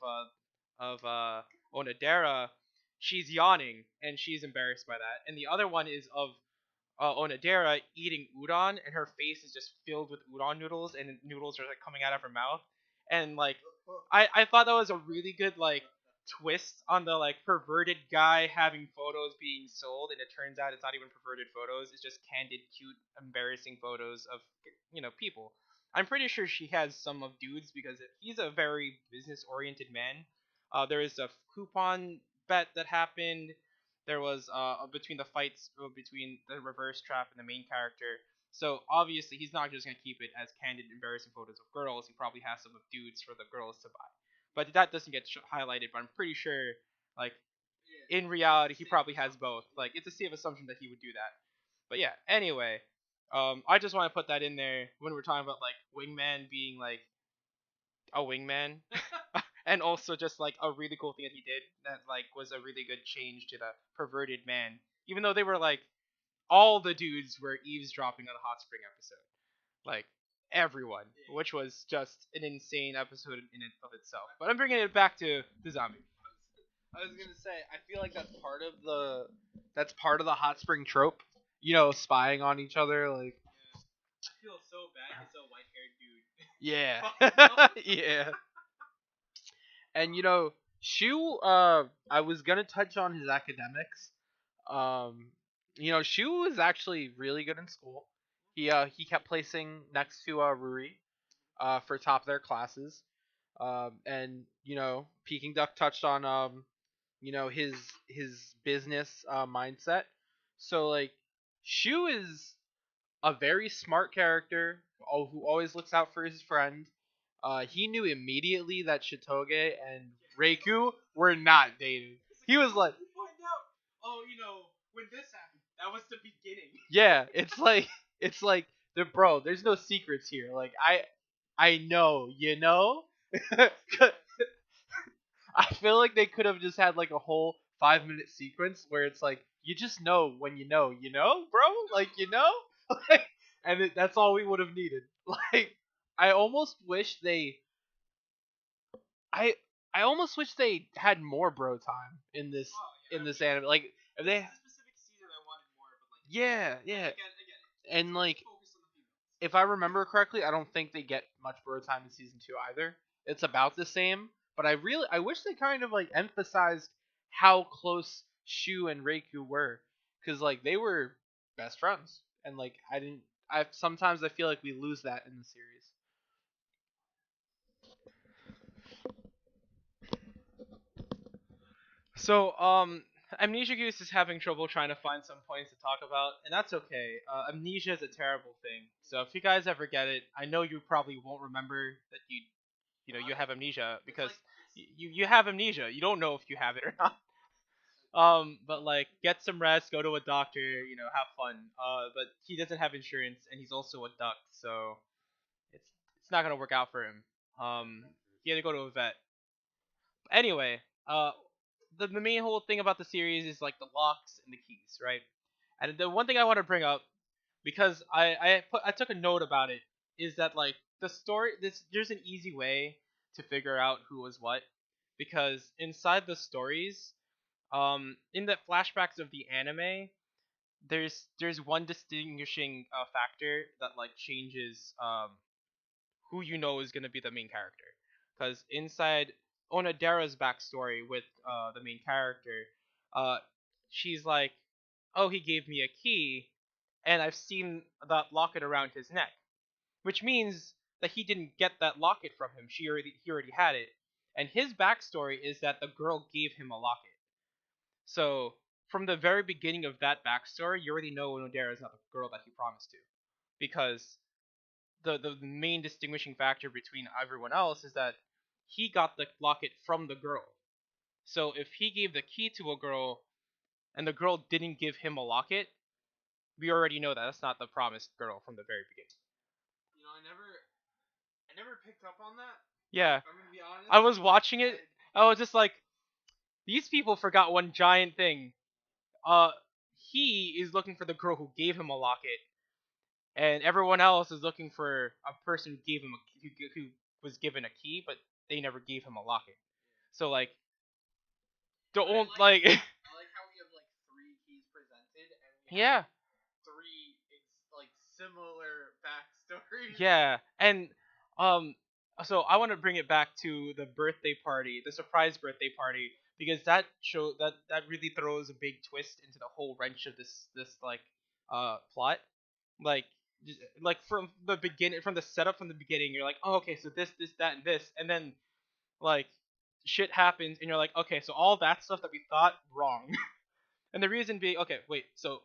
Onodera, she's yawning and she's embarrassed by that. And the other one is of Onodera eating udon, and her face is just filled with udon noodles, and noodles are like coming out of her mouth. And like, I thought that was a really good like twist on the like perverted guy having photos being sold, and it turns out it's not even perverted photos. It's just candid, cute, embarrassing photos of people. I'm pretty sure she has some of dudes because he's a very business oriented man. There is a coupon bet that happened. There was between the fights between the reverse trap and the main character. So obviously he's not just gonna keep it as candid, embarrassing photos of girls. He probably has some of dudes for the girls to buy, but that doesn't get highlighted. But I'm pretty sure, like in reality, he probably has both. Like it's a safe assumption that he would do that. But yeah, anyway, I just want to put that in there when we're talking about like Wingman being like a wingman, and also just like a really cool thing that he did that like was a really good change to the perverted man. Even though they were like all the dudes were eavesdropping on the hot spring episode, like everyone, which was just an insane episode in it of itself. But I'm bringing it back to the zombie. I was gonna say, I feel like that's part of the hot spring trope. You know, spying on each other, like I feel so bad. He's a white-haired dude. yeah, yeah. And Shu, I was gonna touch on his academics. Um, Shu was actually really good in school. He kept placing next to Ruri for top of their classes. And Peking Duck touched on his business mindset. So like Shu is a very smart character who always looks out for his friend. He knew immediately that Shitoge and Reiku were not dating. He was like, Find out. Oh, when this happened, that was the beginning. yeah, it's like the bro. There's no secrets here. Like I know, I feel like they could have just had like a whole 5 minute sequence where it's like you just know when bro, like like, and that's all we would have needed. Like I almost wish they, I I almost wish they had more bro time in this anime. Like if they, Specific season, I wanted more, but like yeah, yeah, I get it. and like Focus on the females. if I remember correctly, I don't think they get much bro time in season two either. It's about the same, but I wish they kind of like emphasized how close Shu and Reiku were, because like they were best friends, and like I didn't. I sometimes I feel like we lose that in the series. So, Amnesia Goose is having trouble trying to find some points to talk about, and that's okay. Amnesia is a terrible thing. So if you guys ever get it, I know you probably won't remember that you have amnesia because you have amnesia. You don't know if you have it or not. But like, get some rest, go to a doctor, have fun. But he doesn't have insurance, and he's also a duck, so it's it's not gonna work out for him. He had to go to a vet. Anyway, the main whole thing about the series is like the locks and the keys, right? And the one thing I want to bring up because I took a note about it is that like the story there's an easy way to figure out who was what. because inside the stories, in the flashbacks of the anime, there's one distinguishing factor that like changes who you know is gonna be the main character. Because inside Onodera's backstory with the main character, uh, she's like, "Oh, he gave me a key, and I've seen that locket around his neck," which means that he didn't get that locket from him. He already had it, and his backstory is that the girl gave him a locket. So from the very beginning of that backstory, you already know Onodera is not the girl that he promised to, because the main distinguishing factor between everyone else is that he got the locket from the girl. So if he gave the key to a girl and the girl didn't give him a locket, we already know that that's not the promised girl from the very beginning. You know, I never picked up on that. Yeah, I'm gonna be honest. I was watching it. I was just like, these people forgot one giant thing. Uh, he is looking for the girl who gave him a locket, and everyone else is looking for a person who gave him who was given a key, but they never gave him a locket. So like the But old like I like how we have like three keys presented, and we have yeah, three like similar backstories. yeah, and um, so I want to bring it back to the birthday party, the surprise birthday party, because that really throws a big twist into the whole wrench of this like plot. Like like from the beginning, from the setup from the beginning, you're like, oh, okay, so this that and this, and then like shit happens, and you're like, okay, so all that stuff that we thought wrong. And the reason being, okay, wait, so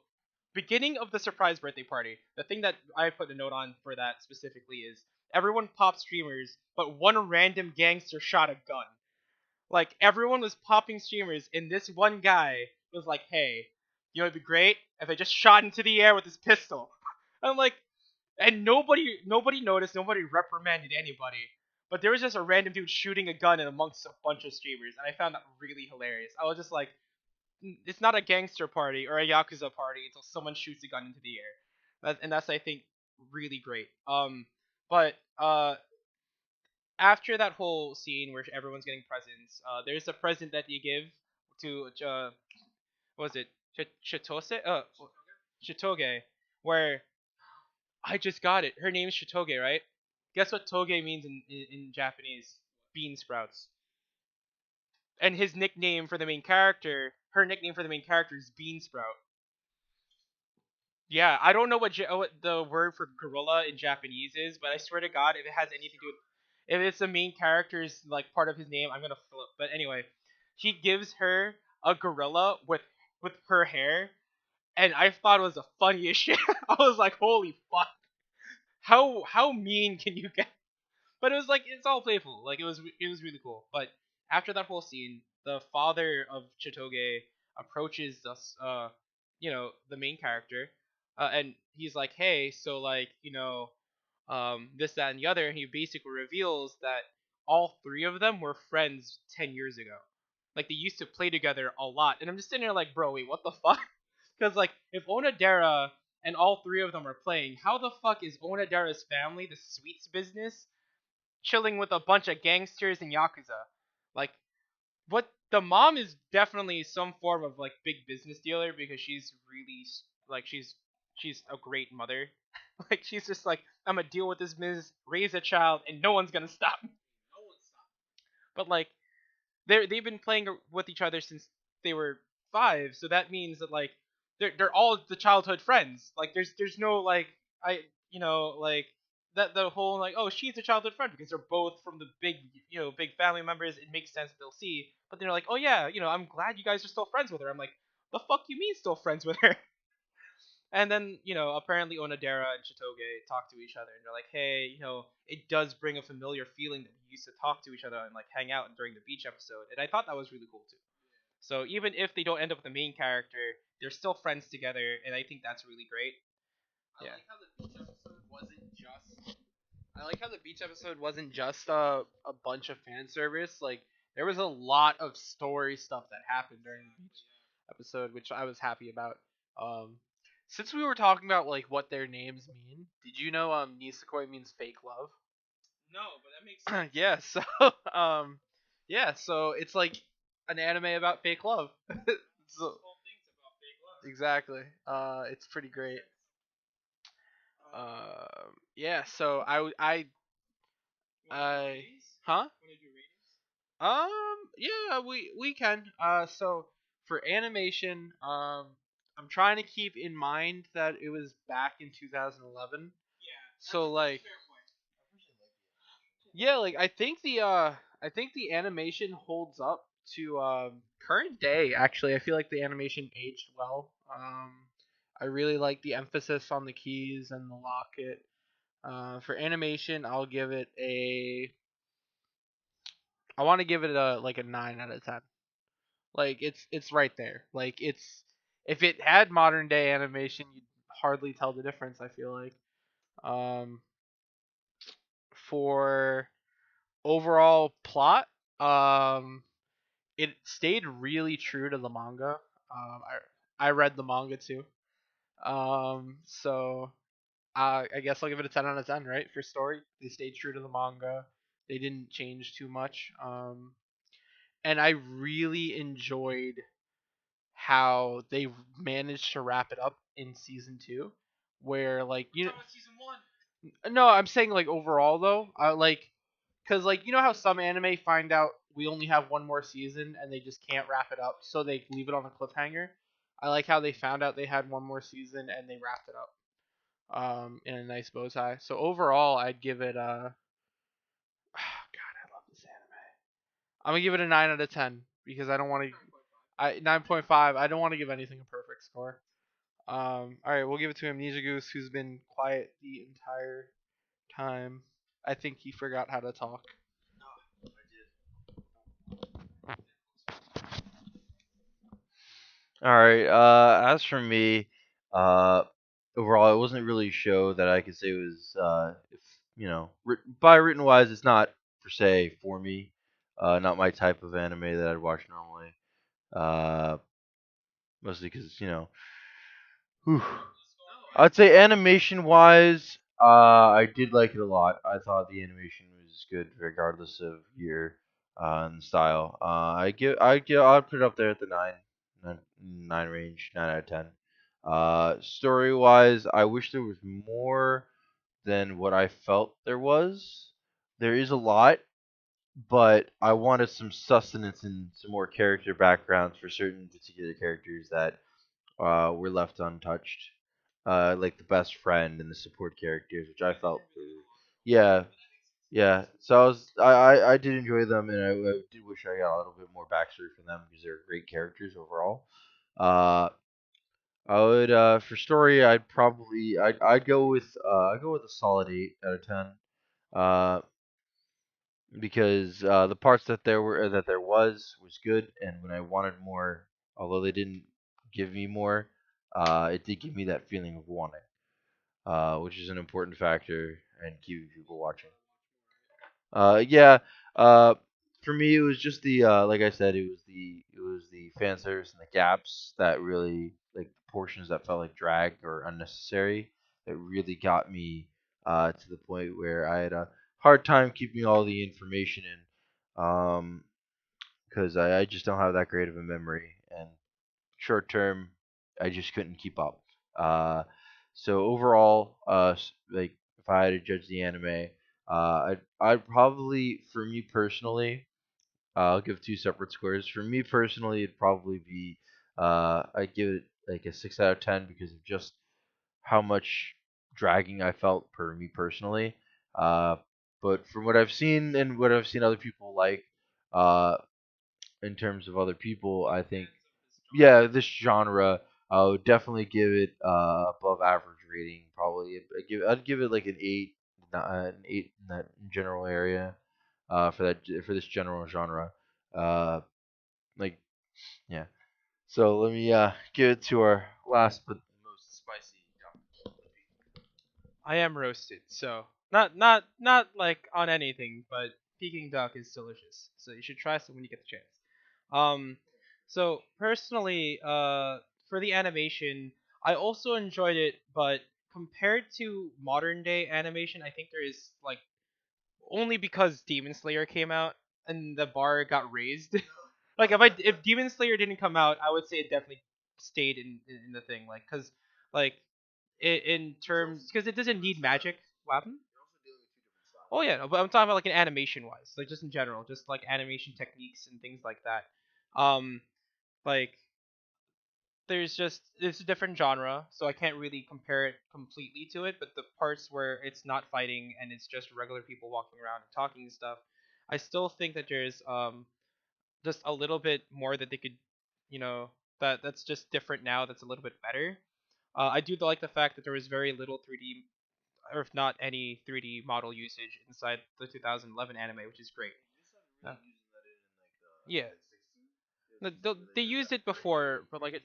beginning of the surprise birthday party, the thing that I put a note on for that specifically is everyone popped streamers, but one random gangster shot a gun. Like everyone was popping streamers, and this one guy was like, "Hey, you know, it'd be great if I just shot into the air with this pistol." I'm like, and nobody noticed, nobody reprimanded anybody. But there was just a random dude shooting a gun in amongst a bunch of streamers, and I found that really hilarious. I was just like, it's not a gangster party or a yakuza party until someone shoots a gun into the air. And that's I think really great. But after that whole scene where everyone's getting presents, there's a present that you give to what was it Chitose? Shitoge, where I just got it. Her name's Shitoge, right? Guess what toge means in Japanese? Bean sprouts. And his nickname for the main character, her nickname for the main character is Bean Sprout. Yeah, I don't know what the word for gorilla in Japanese is, but I swear to God, if it has anything to do with, if it's the main character's like part of his name, I'm gonna flip. But anyway, he gives her a gorilla with her hair, and I thought it was the funniest shit. I was like, holy fuck, how mean can you get? But it was like it's all playful. Like it was really cool. But after that whole scene, the father of Chitoge approaches us, the main character, and he's like, "Hey, so like, this, that, and the other." And he basically reveals that all three of them were friends 10 years ago. Like they used to play together a lot. And I'm just sitting there like, bro, wait, what the fuck? Because like, if Onodera and all three of them are playing, how the fuck is Onodera's family, the sweets business, chilling with a bunch of gangsters and yakuza? Like, what the mom is definitely some form of like big business dealer because she's really like she's a great mother. Like she's just like, I'm gonna deal with this business, raise a child, and no one's gonna stop me. No one stopped. But like they've been playing with each other since they were 5, so that means that like they're all the childhood friends. Like there's no like I like that the whole like, oh, she's a childhood friend because they're both from the big family members. It makes sense that they'll see, but they're like, oh yeah, I'm glad you guys are still friends with her. I'm like, the fuck you mean still friends with her? And then, apparently Onodera and Chitoge talk to each other, and they're like, hey, it does bring a familiar feeling that we used to talk to each other and like hang out during the beach episode. And I thought that was really cool too. So even if they don't end up with the main character, they're still friends together, and I think that's really great. I Yeah. like how the beach episode wasn't just. I like how the beach episode wasn't just a bunch of fan service. Like there was a lot of story stuff that happened during the beach episode, which I was happy about. Um, since we were talking about like what their names mean, did you know Nisekoi means fake love? No, but that makes sense. Yeah. So um, Yeah, so it's like an anime about fake love. So exactly. It's pretty great. Yeah. So I huh? Yeah, we can. So for animation, I'm trying to keep in mind that it was back in 2011. So like, yeah, like I think the animation holds up to current day. Actually, I feel like the animation aged well. I really like the emphasis on the keys and the locket. For animation, I'll give it a. I want to give it a like a 9 out of 10. Like it's right there. Like it's if it had modern day animation, you'd hardly tell the difference. I feel like. Um, for overall plot, um, it stayed really true to the manga. I read the manga too. So I guess I'll give it a 10 out of 10. Right for story, they stayed true to the manga. They didn't change too much. And I really enjoyed how they managed to wrap it up in season two, where like you know, no, I'm saying like overall though, like because like you know how some anime find out we only have one more season and they just can't wrap it up, so they leave it on a cliffhanger. I like how they found out they had one more season and they wrapped it up in a nice bow tie. So overall, I'd give it God, I love this anime. I'm gonna give it a 9 out of 10 because I don't want to. 9.5. I don't want to give anything a perfect score. All right, we'll give it to Amnesia Goose, who's been quiet the entire time. I think he forgot how to talk. All right. As for me, uh, overall, it wasn't really a show that I could say was, if by written wise, it's not per se for me. Not my type of anime that I'd watch normally. Uh, Mostly because whew. I'd say animation wise, I did like it a lot. I thought the animation was good regardless of year and style. I'd put it up there at the nine range, 9 out of 10. Story wise, I wish there was more than what I felt there was. There is a lot, but I wanted some sustenance and some more character backgrounds for certain particular characters that were left untouched, like the best friend and the support characters, which I felt were, yeah, yeah. So I did enjoy them, and I did wish I got a little bit more backstory from them because they're great characters overall. Uh, I would for story, I'd go with a solid 8 out of 10. Uh, because the parts that there was good, and when I wanted more, although they didn't give me more, it did give me that feeling of wanting, which is an important factor in keeping people watching. Yeah. Uh, for me, it was just the like I said, it was the fan service and the gaps that really like portions that felt like drag or unnecessary that really got me to the point where I had a hard time keeping all the information in, because I just don't have that great of a memory, and short term, I just couldn't keep up. Uh, so overall, like if I had to judge the anime, I'd probably, for me personally, I'll give two separate scores. For me personally, it'd probably be, I'd give it like a 6 out of 10 because of just how much dragging I felt per me personally. Uh, but from what I've seen and what I've seen other people like, uh, in terms of other people, I think yeah, this genre, I would definitely give it above average rating. Probably, I'd give it like an eight in that general area. For this general genre, uh, like yeah. So let me give it to our last but most spicy. I am roasted, so not like on anything, but Peking duck is delicious. So you should try some when you get the chance. Um, so personally, for the animation, I also enjoyed it, but compared to modern day animation, I think there is like only because Demon Slayer came out. and the bar got raised. Like if Demon Slayer didn't come out, I would say it definitely stayed in the thing. Like because like in terms because it doesn't need magic. What happened? Oh yeah, no, but I'm talking about like an animation wise, like just in general, just like animation techniques and things like that. Um, like there's just it's a different genre, so I can't really compare it completely to it. But the parts where it's not fighting and it's just regular people walking around and talking and stuff, I still think that there's just a little bit more that they could, you know, that's just different now. That's a little bit better. I do like the fact that there was very little 3D, or if not any 3D model usage inside the 2011 anime, which is great. Uh, yeah, they used it before, but like it,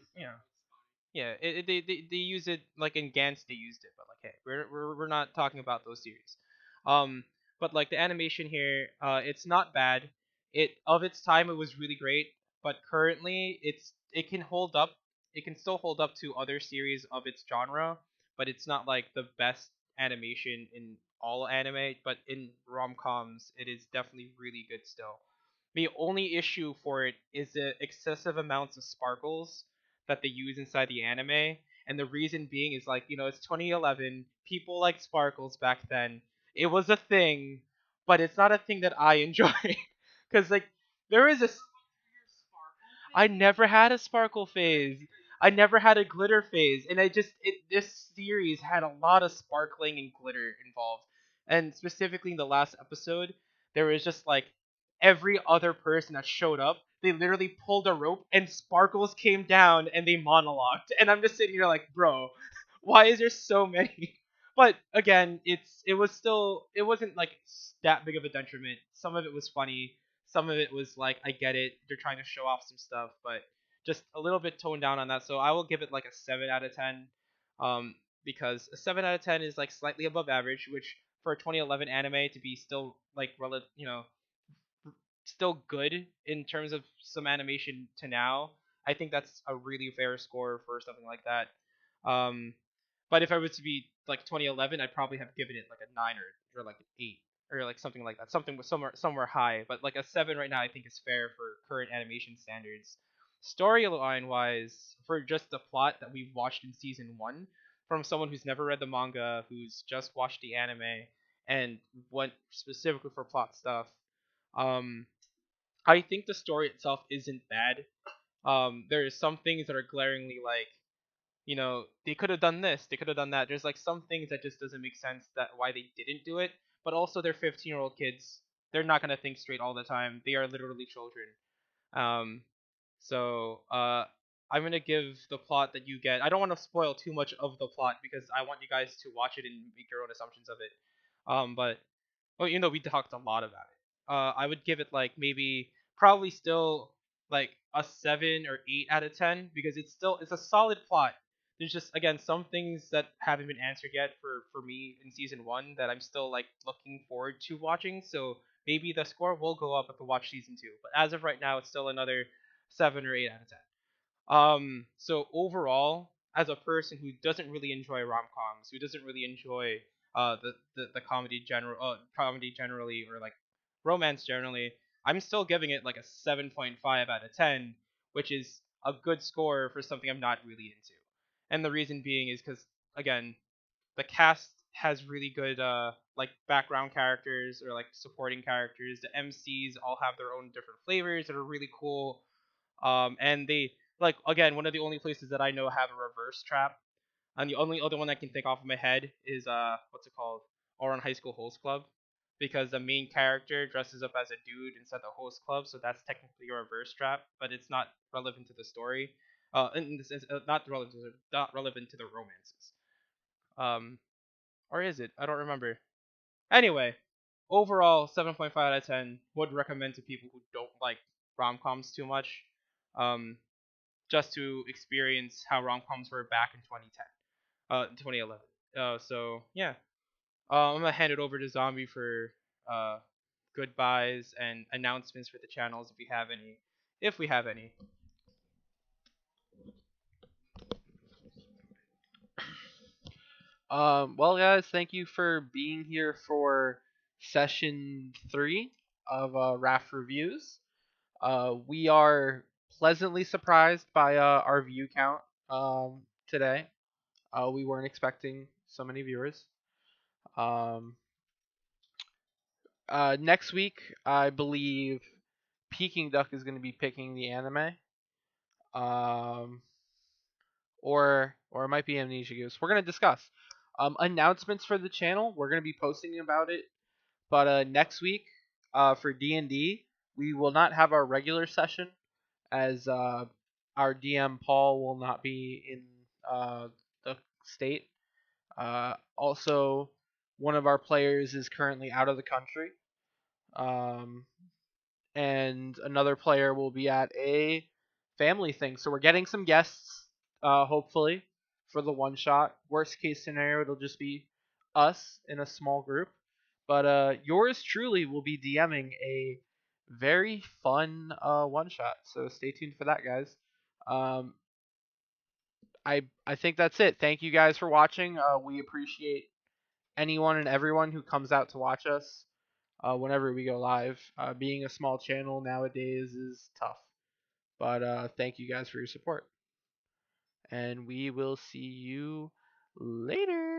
yeah, they use it like in Gantz they used it, but like hey, we're not talking about those series. Um, but like the animation here, it's not bad. It of its time it was really great, but currently it can hold up. It can still hold up to other series of its genre, but it's not like the best animation in all anime. But in rom-coms, it is definitely really good still. The only issue for it is the excessive amounts of sparkles that they use inside the anime. And the reason being is like, it's 2011. People like sparkles back then. It was a thing, but it's not a thing that I enjoy. Because, like, there is a. I never had a sparkle phase. I never had a glitter phase, and this series had a lot of sparkling and glitter involved. And specifically in the last episode, there was just like every other person that showed up, they literally pulled a rope and sparkles came down and they monologued. And I'm just sitting here like, bro, why is there so many? But again, it wasn't like that big of a detriment. Some of it was funny, some of it was like, I get it, they're trying to show off some stuff, but just a little bit toned down on that. So I will give it like a 7 out of 10, um, because a 7 out of 10 is like slightly above average, which for a 2011 anime to be still like still good in terms of some animation to now. I think that's a really fair score for something like that. Um, but if I was to be like 2011, I'd probably have given it like a 9 or like an 8 or like something like that, something with somewhere high. But like a 7 right now, I think is fair for current animation standards. Storyline wise, for just the plot that we've watched in season one, from someone who's never read the manga, who's just watched the anime, and went specifically for plot stuff. Um, I think the story itself isn't bad. There are some things that are glaringly like, they could have done this, they could have done that. There's like some things that just doesn't make sense that why they didn't do it. But also they're 15-year-old kids. They're not gonna think straight all the time. They are literally children. Um, so I'm gonna give the plot that you get. I don't want to spoil too much of the plot because I want you guys to watch it and make your own assumptions of it. But well, we talked a lot about it. I would give it like maybe probably still like a 7 or 8 out of 10 because it's a solid plot. There's just again some things that haven't been answered yet for me in season one that I'm still like looking forward to watching. So maybe the score will go up if I watch season two. But as of right now, it's still another 7 or 8 out of 10. So overall, as a person who doesn't really enjoy rom-coms, who doesn't really enjoy the comedy generally, or like romance generally, I'm still giving it like a 7.5 out of 10, which is a good score for something I'm not really into. And the reason being is because again, the cast has really good like background characters or like supporting characters. The MCs all have their own different flavors that are really cool. And they like again one of the only places that I know have a reverse trap, and the only other one I can think off of my head is what's it called? Ouran High School Host Club, because the main character dresses up as a dude inside the host club, so that's technically a reverse trap, but it's not relevant to the story. In the sense, not relevant to the romances. Um, or is it? I don't remember. Anyway, overall, 7.5 out of 10 would recommend to people who don't like rom-coms too much. Um, just to experience how rom-coms were back in 2011. So yeah, I'm gonna hand it over to Zombie for uh, goodbyes and announcements for the channels if we have any. If we have any. Well, guys, thank you for being here for session 3. of Raft Reviews. We are pleasantly surprised by our view count today. We weren't expecting so many viewers. Um, Next week, I believe Peking Duck is going to be picking the anime. Um, or it might be Amnesia Goose. We're gonna discuss announcements for the channel. We're gonna be posting about it. But next week, for D&D, we will not have our regular session as our DM Paul will not be in the state. Also, one of our players is currently out of the country. Um, and another player will be at a family thing. So we're getting some guests, hopefully, for the one shot. Worst case scenario, it'll just be us in a small group. But yours truly will be DMing a very fun one shot. So stay tuned for that, guys. Um, I think that's it. Thank you guys for watching. We appreciate anyone and everyone who comes out to watch us whenever we go live. Being a small channel nowadays is tough. But thank you guys for your support. And we will see you later.